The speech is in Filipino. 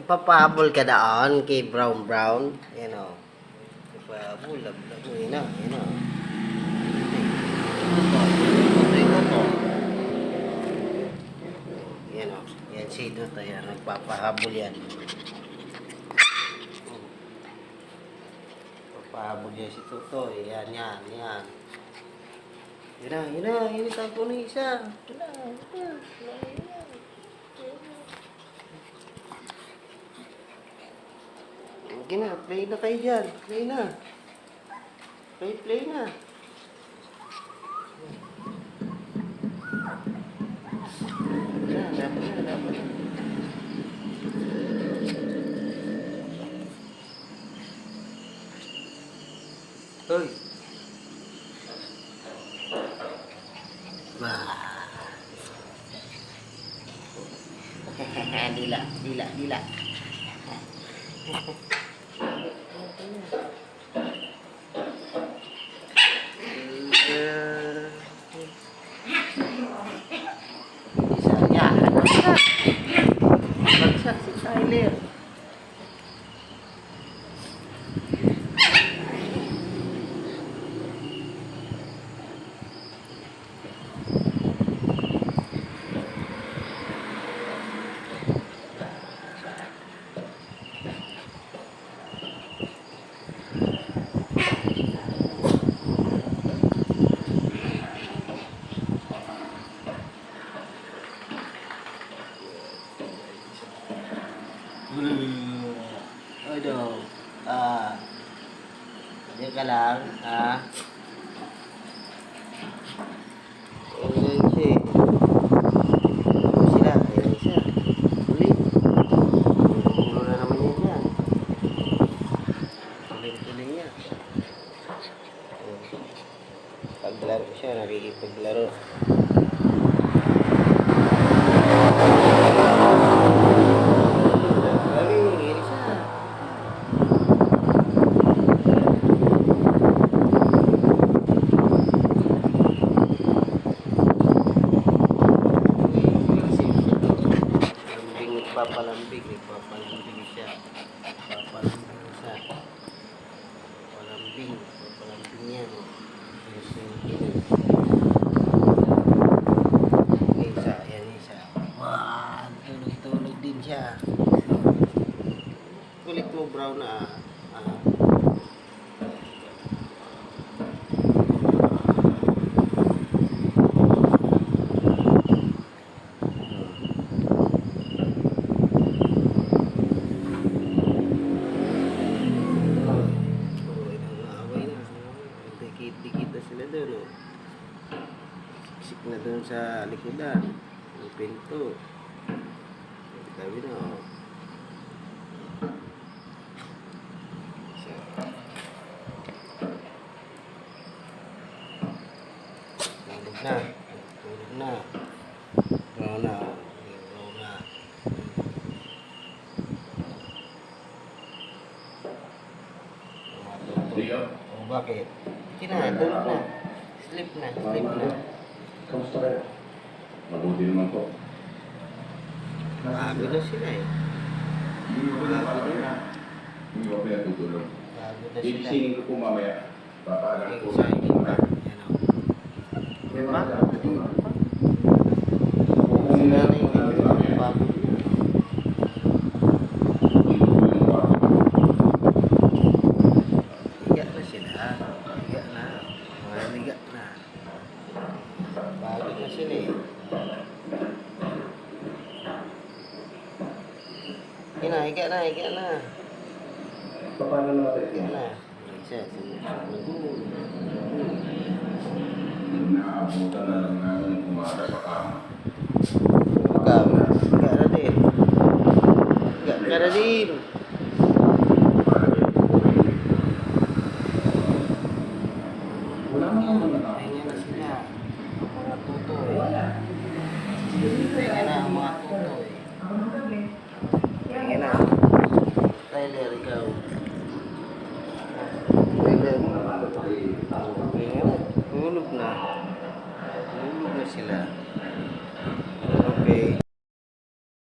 Papahabol ka daan kay Brown Brown. Yan o. Papahabol. Lablag mo. Yan o. Yan o. Tutoy ko to. Yan o. Yan si Tutoy. Yan. Nagpapahabol yan. Papahabol yan si Tutoy. Yan, yan, yan. Yun na, yun na. Yun na, tapo na isa. Yun na, yun na. Yun na. Okay na, play na kayo dyan. Play na. Play na. Dapat na. Hoy. Dila. Bagsak si Tyler. Aduh, dia kalang, okay. Sila, ayan siya. Ulit. Ulo na naman yan yan. Ulit niya. Paglaro siya, nakikipaglaro. Nagpapalambing siya. Papalambing yan. Isa. Wow, tulog din siya. Kulit mo brown na Dikit-dikit sila doon, oh. Siksik na doon sa likodan ng pinto. Sabi na, oh. Tulog na. Brown na. Oh, bakit? Tulog na. Sleep na. Kamusta kayo? Mabuti naman po. Bago na sila eh. Hindi ko kaya tutulog. Bago na sila. Ipisingin ko po mamaya. Papaalam po. Exciting pa. Yan o. Diba? Sila na yung bago. Higa na sila. Higa na. Bago na sila eh. Higa na. Paano natin? Higa na. Isa. Naabutan na lang namin umaga sa kama. Ikaw. Higa na din. Wala mo naman na. Pahinga na sila. Ang mga tutoy. Pahinga na ang mga tutoy. Pahinga na. Tyler, ikaw. Tyler. Pahinga na. Tulog na sila. Okay.